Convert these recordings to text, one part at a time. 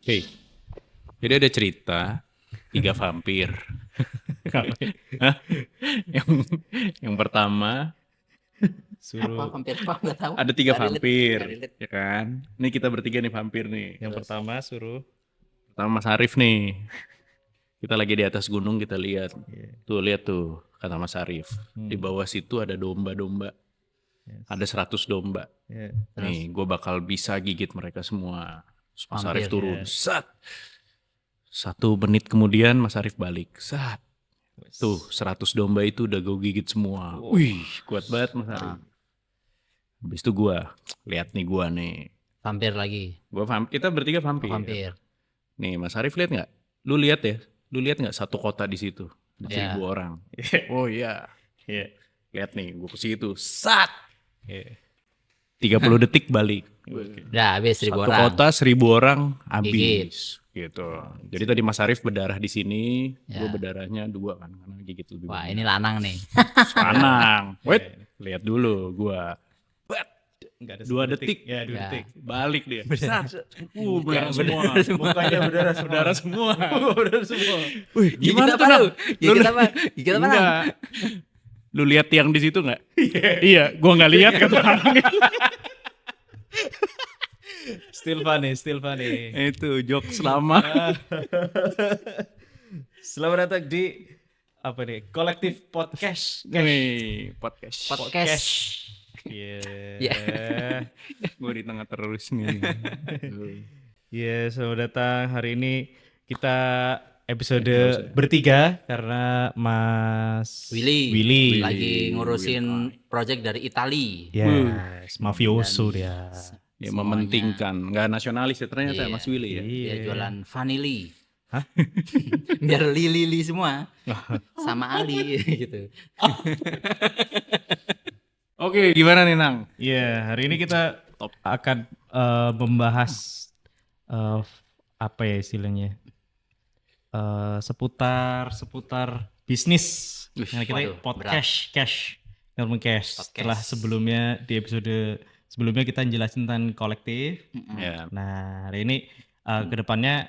Oke, jadi ada cerita 3 vampir. Hah? Yang yang pertama Apa suruh vampir apa nggak tahu. ada 3 Nggak relate, vampir, nggak relate. ya kan? Ini kita bertiga nih vampir nih. Yang Terus? pertama suruh Pertama Mas Arif nih. Kita lagi di atas gunung, kita lihat. Iya. Tuh lihat tuh, kata Mas Arif. Di bawah situ ada domba-domba. Yes. Ada 100 domba. Ya. Nih, gue bakal bisa gigit mereka semua. Terus Mas Arif Vampir, turun. ya. Sat. 1 menit kemudian Mas Arif balik. Sat. Tuh 100 domba itu udah gue gigit semua. Wow. Wih, kuat banget Mas Arif. Habis itu gue lihat nih gue nih. Vampir lagi. Kita bertiga vampir. Vampir. Nih Mas Arif lihat nggak? Lu lihat ya? Lu lihat nggak satu kota di situ? Iya. 1000 orang. Oh iya. Iya. Lihat nih, gue ke situ. Sat. Iya. 30 detik balik. Udah habis 1000 Satu orang. kota 1000 orang Gigit. habis. Gitu. Jadi tadi Mas Arif berdarah di sini, Ya. gue berdarahnya 2 kan karena gigit lebih Wah, banyak. ini lanang nih. Lanang. Wait, lihat dulu gua. Enggak ada 2 satu detik. Ya, 2 Ya. detik. Balik dia. Berdarah semua. Mukanya berdarah semua. Berdarah semua. Berdarah semua. Wih, gimana Gigit tuh, apa Nang? lu? Gigit apa? Gigit apa, Nang? Enggak. Lu lihat tiang di situ enggak? Iya, gua enggak lihat kata Nang. Still funny. Itu jokes lama. Selamat datang di apa nih? Kolektif Podcast. Nih, podcast. Podcast. Iya. Gua di tengah terus nih. Iya, selamat datang. Hari ini kita episode bertiga karena Mas Willy lagi ngurusin project dari Itali. Yes, mafioso dia. Ya Semuanya. mementingkan, enggak nasionalis ya ternyata Iya. Mas Willy ya. Iya. Dia jualan vanili. Hah? Biar li semua. Sama Ali gitu. Oke, gimana nih Nang? Iya, hari ini kita akan membahas apa ya istilahnya? Seputar bisnis. Wih, Nah, kita waduh, podcast cash. Ngomong cash. Podcast. Setelah sebelumnya di episode sebelumnya kita jelasin tentang kolektif. Ya. Nah, hari ini kedepannya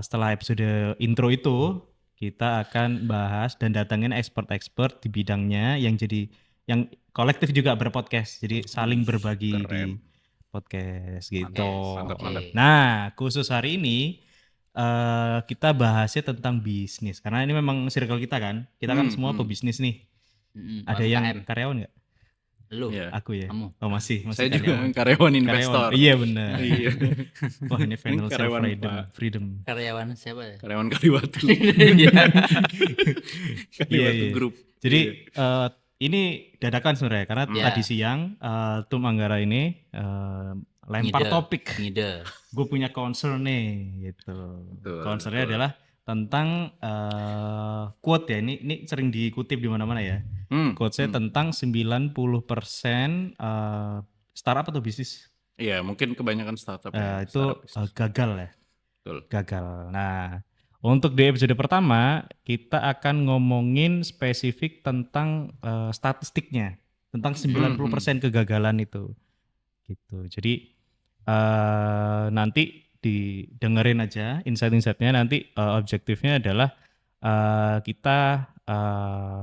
setelah episode intro itu kita akan bahas dan datangin expert-expert di bidangnya yang kolektif juga berpodcast. Jadi saling berbagi Keren. di podcast gitu. Mantap, mantap. Oke. Nah, khusus hari ini kita bahasnya tentang bisnis karena ini memang circle kita kan. Kita kan semua pebisnis nih. Ada yang UMKM. karyawan nggak? Lu. Iya. Aku ya. Kamu. Oh masih Saya juga karyawan. karyawan investor. Iya benar. Iya. Wah ini financial karyawan, freedom. Karyawan siapa ya? Karyawan Kaliwatu. Iya. Kaliwatu Iya. Group. Jadi ini dadakan sebenarnya karena Iya. tadi siang Tum Anggara ini lempar Ngide. topik. Ngide. Gue punya concern nih gitu. Betul, Concernnya betul. adalah tentang quote ya. Ini sering dikutip di mana-mana ya. Quote saya tentang 90% startup atau bisnis Iya, mungkin kebanyakan startup ya. itu Startup business. gagal ya. Betul. Gagal. Nah, untuk di episode pertama kita akan ngomongin spesifik tentang statistiknya, tentang 90% kegagalan itu. Gitu. Jadi nanti didengerin aja insight-insightnya. Nanti objektifnya adalah kita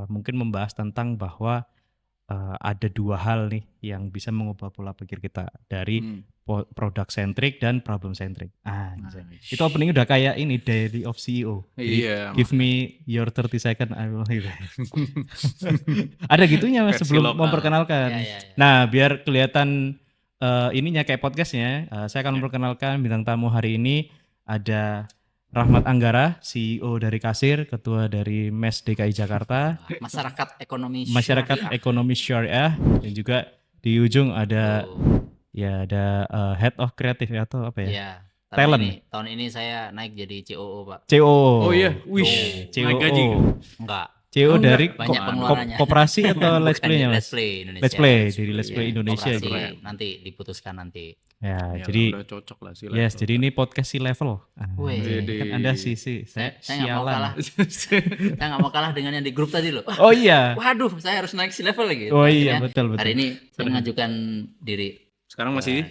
mungkin membahas tentang bahwa ada 2 hal nih yang bisa mengubah pola pikir kita dari product centric dan problem centric. Nice. Itu opening udah kayak ini Diary of CEO. Jadi, Iya. give me your 30 second I will gitu. Ada gitunya Mas Versi sebelum lokal. memperkenalkan. Iya. Nah, biar kelihatan ininya kayak podcastnya, saya akan memperkenalkan bintang tamu hari ini ada Rahmat Anggara, CEO dari Kasir, Ketua dari MES DKI Jakarta, Masyarakat ekonomi Masyarakat syariah. Ekonomi Syariah, dan juga di ujung ada Oh, ada Head of Creative atau apa ya? iya. Talent. Tahun ini saya naik jadi COO, Pak. CO. Oh iya, wih, COO. naik gaji. Enggak. CO dari Banyak pengeluarannya. koperasi atau Let's Bukan, Play-nya, Let's Mas? Play Indonesia. Let's Play, jadi Let's Play Iya, Indonesia. Koperasi gitu. nanti diputuskan nanti. Ya, Ya, jadi udah cocok lah sih. yes, jadi ini podcast si level. Wih. Kan Anda sih saya Saya nggak mau sialan. kalah. Saya nggak mau kalah dengan yang di grup tadi loh. Wah, Oh iya. waduh, saya harus naik si level lagi. Oh iya, Akhirnya betul. Hari ini saya mengajukan diri. Sekarang masih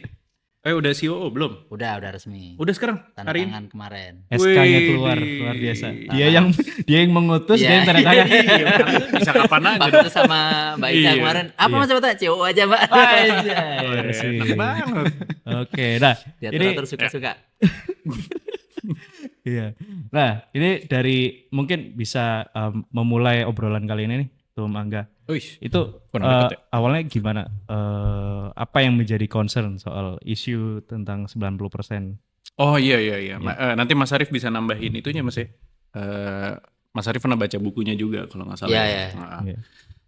Udah COO belum? Udah resmi. Udah sekarang? Tanda Hari ini? tangan kemarin. SK-nya Wih, keluar, di- luar biasa. Tanah. Dia yang mengutus, Iya. dia yang tanda tangan. Iya, bisa kapan aja. Waktu sama Mbak Ica Iya. kemarin, apa Iya. Mas Bata? CO aja Mbak. Aja. Wih, enak banget. Oke, nah ini Diatur suka-suka. iya. Nah, ini dari mungkin bisa memulai obrolan kali ini nih, Tum Angga. Wih, Itu kurang deket ya? awalnya gimana? Apa yang menjadi concern soal isu tentang 90%? Oh iya. Nanti Mas Arief bisa nambahin itunya Mas ya. Mas Arief pernah baca bukunya juga kalau nggak salah. Iya, ya. iya. Nah, Iya.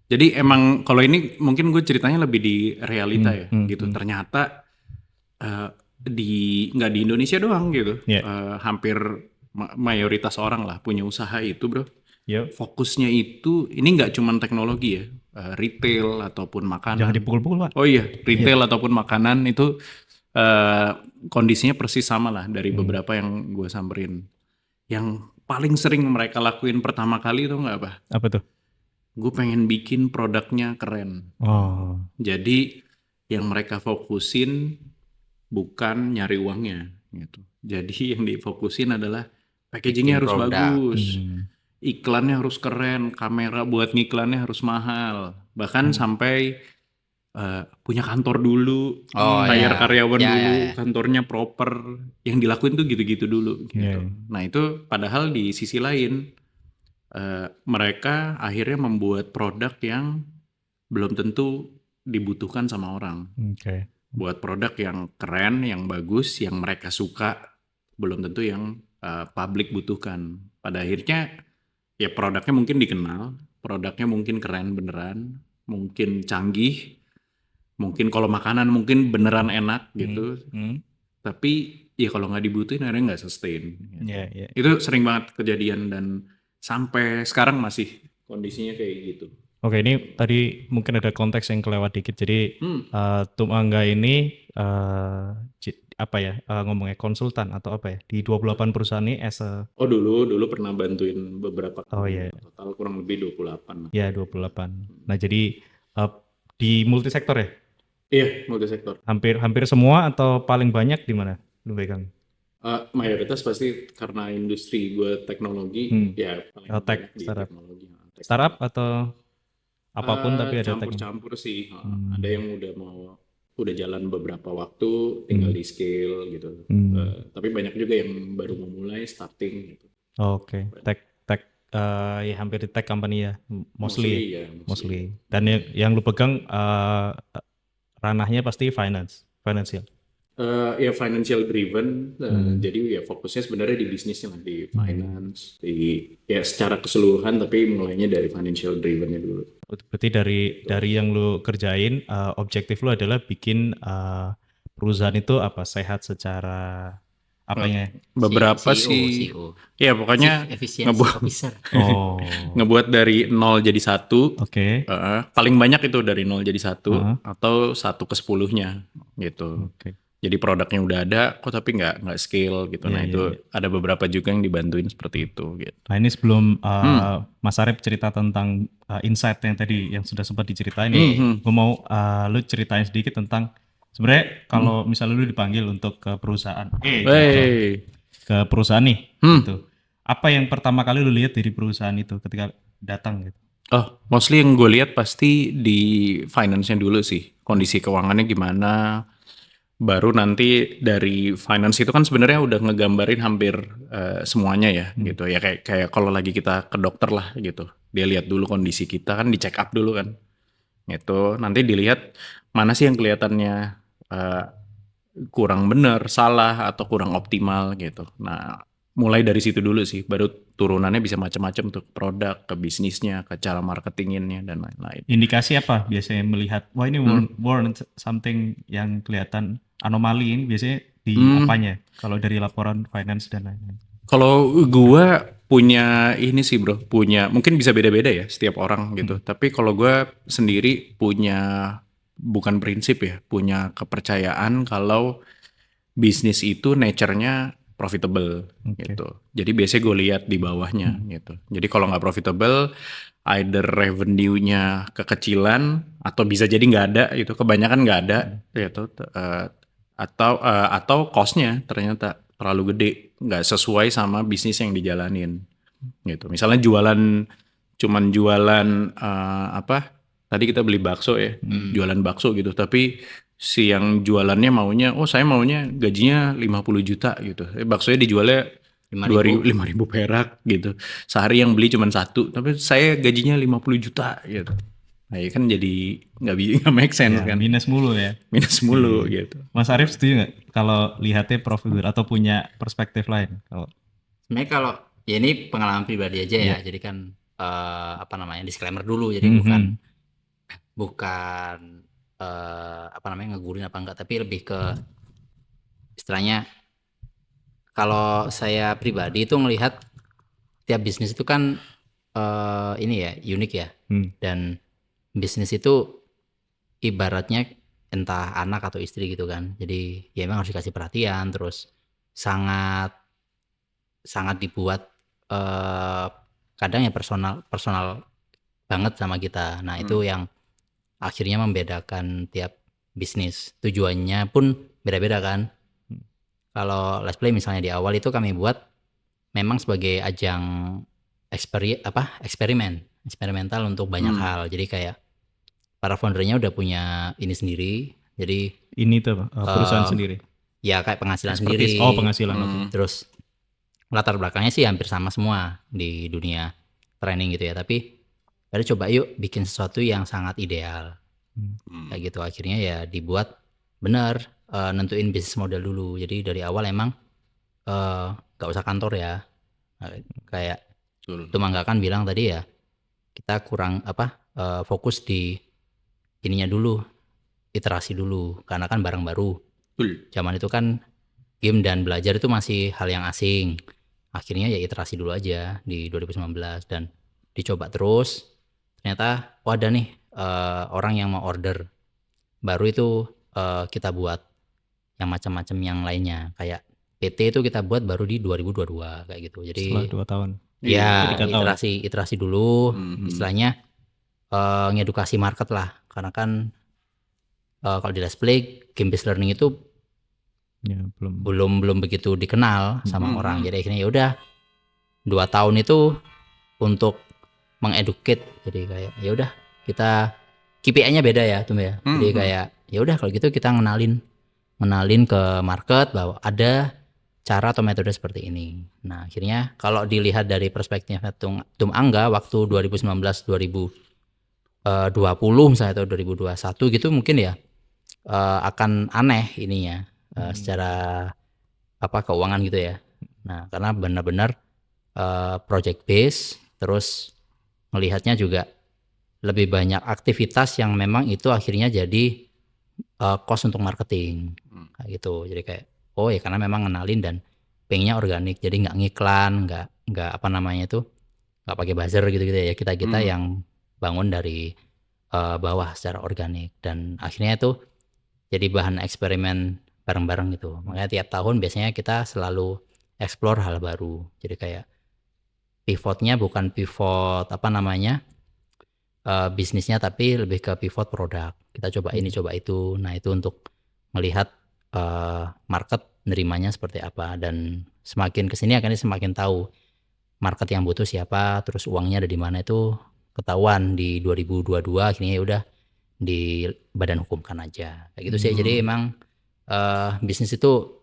Jadi emang kalau ini mungkin gue ceritanya lebih di realita ya gitu. Ternyata nggak di Indonesia doang gitu. Iya. Hampir mayoritas orang lah punya usaha itu bro. Yuk, Fokusnya itu ini nggak cuma teknologi ya, retail ataupun makanan. jangan dipukul-pukul, Pak. Oh iya, retail ataupun makanan itu kondisinya persis sama lah dari beberapa yang gue samperin. Yang paling sering mereka lakuin pertama kali itu nggak apa? Apa tuh? Gue pengen bikin produknya keren. Oh, Jadi yang mereka fokusin bukan nyari uangnya gitu. Jadi yang difokusin adalah packagingnya Bikin harus produk. bagus, iklannya harus keren, kamera buat ngiklannya harus mahal, bahkan sampai punya kantor dulu, Oh, hire iya. karyawan Ya, dulu, ya. kantornya proper. Yang dilakuin tuh gitu-gitu dulu. Gitu. Iya. Nah itu padahal di sisi lain mereka akhirnya membuat produk yang belum tentu dibutuhkan sama orang. oke. Buat produk yang keren, yang bagus, yang mereka suka, belum tentu yang publik butuhkan. Pada akhirnya ya produknya mungkin dikenal, produknya mungkin keren beneran, mungkin canggih, mungkin kalau makanan mungkin beneran enak gitu, tapi ya kalau nggak dibutuhin akhirnya nggak sustain. Gitu. Iya. Itu sering banget kejadian dan sampai sekarang masih kondisinya kayak gitu. Oke, ini tadi mungkin ada konteks yang kelewat dikit. Jadi Tum Angga ini ngomongnya konsultan atau apa ya di 28 perusahaan ini as a Oh dulu pernah bantuin beberapa iya. total kurang lebih 28. Ya 28. Nah jadi di multisektor ya, Iya, multisektor. hampir semua atau paling banyak di mana lu pegang? Mayoritas pasti karena industri gue teknologi, ya paling Oh, tech, banyak di startup. teknologi. Startup atau apapun tapi ada teknik. Campur-campur sih. Ada yang udah jalan beberapa waktu, tinggal di scale gitu. Tapi banyak juga yang baru memulai, starting gitu. Oke, tech ya hampir di tech company ya, mostly. Mostly. Dan yang lu pegang ranahnya pasti financial. Ya financial driven, jadi ya fokusnya sebenarnya di bisnisnya lah, di finance, ya secara keseluruhan tapi mulainya dari financial drivennya dulu. Berarti dari yang lu kerjain, objektif lu adalah bikin perusahaan itu apa sehat secara apanya? Beberapa CEO. sih, ya pokoknya Efficiency officer. Oh, ngebuat dari 0 jadi 1. oke. Paling banyak itu dari 0 jadi 1 atau 1 ke 10-nya gitu. Oke. Jadi produknya udah ada kok tapi nggak scale gitu. Nah itu ada beberapa juga yang dibantuin seperti itu gitu. Nah ini sebelum Mas Arif cerita tentang insight yang tadi yang sudah sempat diceritain, gue mau lu ceritain sedikit tentang sebenarnya kalau misalnya lu dipanggil untuk ke perusahaan, ke perusahaan nih, gitu. Apa yang pertama kali lu lihat dari perusahaan itu ketika datang gitu? Oh, mostly yang gue lihat pasti di finance-nya dulu sih. Kondisi keuangannya gimana. Baru nanti dari finance itu kan sebenarnya udah ngegambarin hampir semuanya ya gitu. Ya kayak kalau lagi kita ke dokter lah gitu. Dia lihat dulu kondisi kita kan, di check up dulu kan. Gitu. Nanti dilihat mana sih yang kelihatannya kurang benar, salah atau kurang optimal gitu. Nah, mulai dari situ dulu sih, baru turunannya bisa macam-macam tuh, produk, ke bisnisnya, ke cara marketinginnya dan lain-lain. Indikasi apa biasanya melihat wah ini warrant something yang kelihatan anomali ini biasanya di apanya kalau dari laporan finance dan lain-lain? Kalau gua punya ini sih bro, punya mungkin bisa beda-beda ya setiap orang gitu. Tapi kalau gua sendiri punya bukan prinsip ya, punya kepercayaan kalau bisnis itu nature-nya profitable gitu. Jadi biasanya gue lihat di bawahnya gitu. Jadi kalau nggak profitable, either revenue-nya kekecilan atau bisa jadi nggak ada gitu. Kebanyakan nggak ada gitu. atau cost-nya ternyata terlalu gede, nggak sesuai sama bisnis yang dijalanin gitu. Misalnya cuman jualan apa? Tadi kita beli bakso ya, jualan bakso gitu. Tapi si yang jualannya maunya, oh saya maunya gajinya 50 juta gitu. Baksonya dijualnya 5.000. 5.000 perak gitu. Sehari yang beli cuman satu, tapi saya gajinya 50 juta gitu. Nah, ya kan jadi nggak make sense Ya, kan, minus mulu ya. minus mulu gitu. Mas Arief setuju nggak kalau lihatnya profitable atau punya perspektif lain? Kalau Sebenarnya kalau ya ini pengalaman pribadi aja ya. Iya. Jadi kan apa namanya disclaimer dulu. Jadi bukan apa namanya ngegurin apa enggak, tapi lebih ke istilahnya kalau saya pribadi itu melihat tiap bisnis itu kan ini ya unik ya. Dan bisnis itu ibaratnya entah anak atau istri gitu kan. Jadi ya emang harus dikasih perhatian, terus sangat dibuat kadang ya personal banget sama kita. Nah, itu yang akhirnya membedakan tiap bisnis. Tujuannya pun beda-beda kan. Kalau Let's Play misalnya di awal itu kami buat memang sebagai ajang eksperimental untuk banyak hal. Jadi kayak para foundernya udah punya ini sendiri. Jadi ini tuh perusahaan sendiri. ya kayak penghasilan Expertise. sendiri. Oh, penghasilan. Oke. Terus latar belakangnya sih hampir sama semua di dunia training gitu ya. Tapi kita coba yuk bikin sesuatu yang sangat ideal. Kayak gitu akhirnya ya dibuat benar, nentuin bisnis model dulu. Jadi dari awal emang gak usah kantor ya. Kayak Tumangga kan bilang tadi ya, kita kurang fokus di ininya dulu, iterasi dulu, karena kan barang baru. Zaman itu kan game dan belajar itu masih hal yang asing. Akhirnya ya iterasi dulu aja di 2019 dan dicoba terus. Ternyata ada nih orang yang mau order. Baru itu kita buat yang macam-macam yang lainnya. Kayak PT itu kita buat baru di 2022 kayak gitu. Jadi Setelah 2 tahun. ya 3 tahun. iterasi dulu, istilahnya ngedukasi market lah. Karena kan kalau di Let's Play game based learning itu Ya, belum begitu dikenal sama orang. Jadi akhirnya ya udah 2 tahun itu untuk mengeducate. Jadi kayak ya udah kita KPI-nya beda ya tuh ya. Jadi kayak ya udah kalau gitu kita ngenalin ke market bahwa ada cara atau metode seperti ini. Nah, akhirnya kalau dilihat dari perspektifnya Tumangga waktu 2019 2020 misalnya atau 2021 gitu mungkin ya akan aneh ininya secara keuangan gitu ya. Nah, karena benar-benar project base, terus melihatnya juga lebih banyak aktivitas yang memang itu akhirnya jadi cost untuk marketing kayak gitu. Jadi kayak oh ya karena memang ngenalin dan pengennya organik, jadi nggak ngiklan, nggak apa namanya itu nggak pakai buzzer gitu ya. Kita yang bangun dari bawah secara organik dan akhirnya itu jadi bahan eksperimen bareng-bareng gitu. Makanya tiap tahun biasanya kita selalu explore hal baru. Jadi kayak pivotnya bukan pivot bisnisnya, tapi lebih ke pivot produk. Kita coba ini coba itu. Nah, itu untuk melihat market nerimanya seperti apa, dan semakin kesini akan semakin tahu market yang butuh siapa, terus uangnya ada di mana, itu ketahuan di 2022 akhirnya ya udah di badan hukumkan aja kayak gitu sih. Jadi emang bisnis itu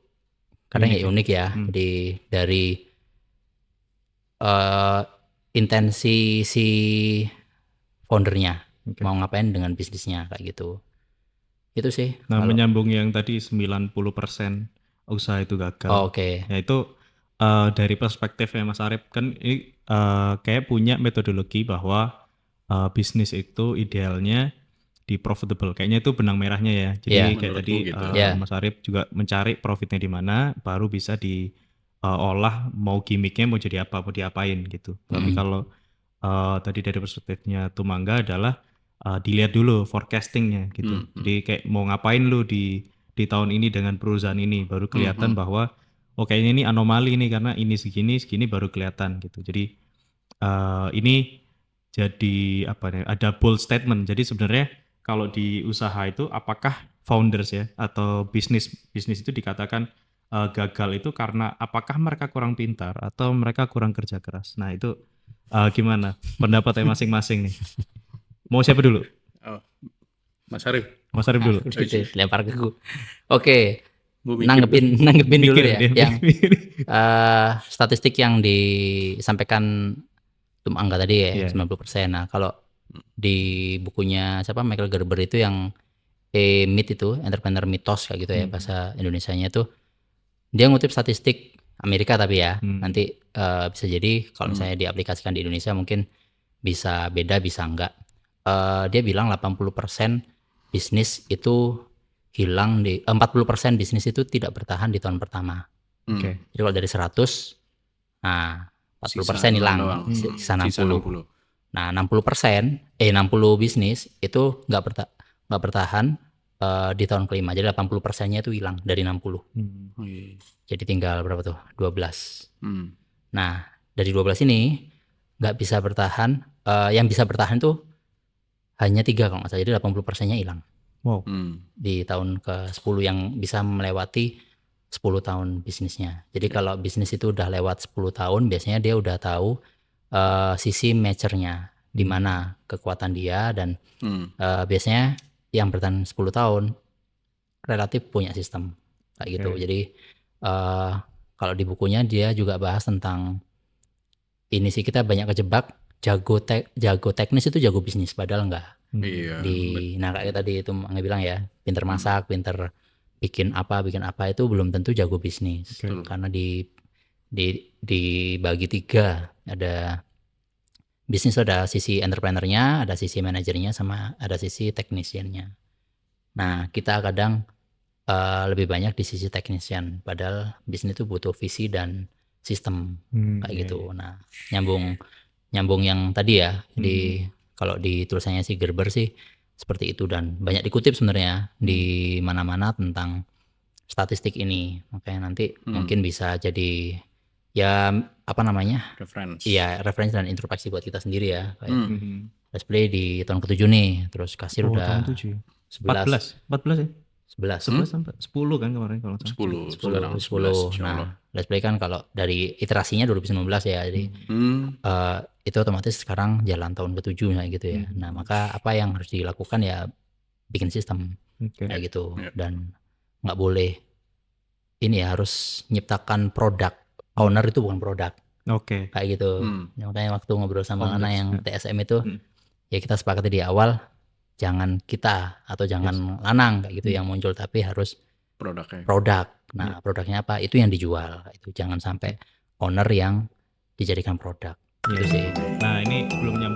kadang ya unik ya. Jadi dari intensi si foundernya mau ngapain dengan bisnisnya kayak gitu. Itu sih. Nah, menyambung yang tadi 90% usaha itu gagal. Oke. Ya itu dari perspektifnya Mas Arief kan ini kayak punya metodologi bahwa bisnis itu idealnya di profitable. Kayaknya itu benang merahnya ya. Jadi kayak tadi gitu. Mas Arief juga mencari profitnya di mana, baru bisa diolah mau gimmicknya mau jadi apa, mau diapain gitu. Tapi kalau tadi dari perspektifnya Tumangga adalah dilihat dulu forecastingnya gitu. Jadi kayak mau ngapain lu di tahun ini dengan perusahaan ini, baru kelihatan bahwa oh kayaknya ini anomali nih karena ini segini baru kelihatan gitu. Jadi ini jadi ada bold statement. Jadi sebenarnya kalau di usaha itu apakah founders ya atau bisnis itu dikatakan gagal itu karena apakah mereka kurang pintar atau mereka kurang kerja keras. Nah itu gimana pendapatnya masing-masing nih? Mau siapa dulu? Oh, Mas Arif, Mas Arif dulu. Gitu, lempar ke gue. Oke, gue mikir nanggepin dulu Mikir ya. dia, Yang mikir. statistik yang disampaikan Tum Angga tadi ya, Iya. 90%. Nah, kalau di bukunya siapa Michael Gerber itu yang Myth itu, Entrepreneur Mythos kayak gitu ya, bahasa Indonesianya itu dia ngutip statistik Amerika tapi ya. Nanti bisa jadi kalau misalnya diaplikasikan di Indonesia mungkin bisa beda, bisa enggak. Dia bilang 80% bisnis itu hilang 40% bisnis itu tidak bertahan di tahun pertama. Oke. Jadi kalau dari 100, nah 40% Sisa hilang, doang. sisa Sisa 60. 60. Nah 60 bisnis itu nggak bertahan di tahun kelima. Jadi 80%-nya itu hilang dari 60. Oh, iya. Jadi tinggal berapa tuh? 12. Hmm. Nah dari 12 ini nggak bisa bertahan. Yang bisa bertahan tuh hanya 3 kalau nggak salah. Jadi 80%-nya hilang Wow. di tahun ke-10 yang bisa melewati 10 tahun bisnisnya. Jadi kalau bisnis itu udah lewat 10 tahun, biasanya dia udah tahu sisi mature-nya, di mana kekuatan dia, dan biasanya yang bertahan 10 tahun relatif punya sistem kayak gitu. Jadi kalau di bukunya dia juga bahas tentang ini sih, kita banyak kejebak jago teknis itu jago bisnis, padahal enggak. Iya. Nah kayak tadi itu Angga bilang ya, pinter masak, pinter bikin apa itu belum tentu jago bisnis. Karena dibagi 3, ada bisnis, ada sisi entrepreneurnya, ada sisi manajernya, sama ada sisi teknisiannya. Nah kita kadang lebih banyak di sisi teknisian, padahal bisnis itu butuh visi dan sistem kayak gitu. Nah nyambung yang tadi ya, kalau di tulisannya si Gerber sih seperti itu, dan banyak dikutip sebenarnya di mana-mana tentang statistik ini. Makanya nanti mungkin bisa jadi ya apa namanya, Reference. iya referensi dan introspeksi buat kita sendiri ya. Kayak let's play di tahun ke-7 nih, terus kasir udah tahun 7. 11 14 ya? 11 sampai 10 kan kemarin kalau nggak salah. 10. Nah, let's play kan kalau dari iterasinya 2019 ya, jadi itu otomatis sekarang jalan tahun ke-7 gitu ya. Nah, maka apa yang harus dilakukan ya bikin sistem kayak gitu, dan nggak boleh ini ya, harus nyiptakan produk. Owner itu bukan produk. Kayak gitu. Makanya waktu ngobrol sama Ana yang TSM itu, ya kita sepakati di awal, jangan kita atau jangan Lanang kayak gitu yang muncul, tapi harus produk. Nah, produknya apa? Itu yang dijual. Itu jangan sampai owner yang dijadikan produk. Itu sih. Nah, ini belum nyambung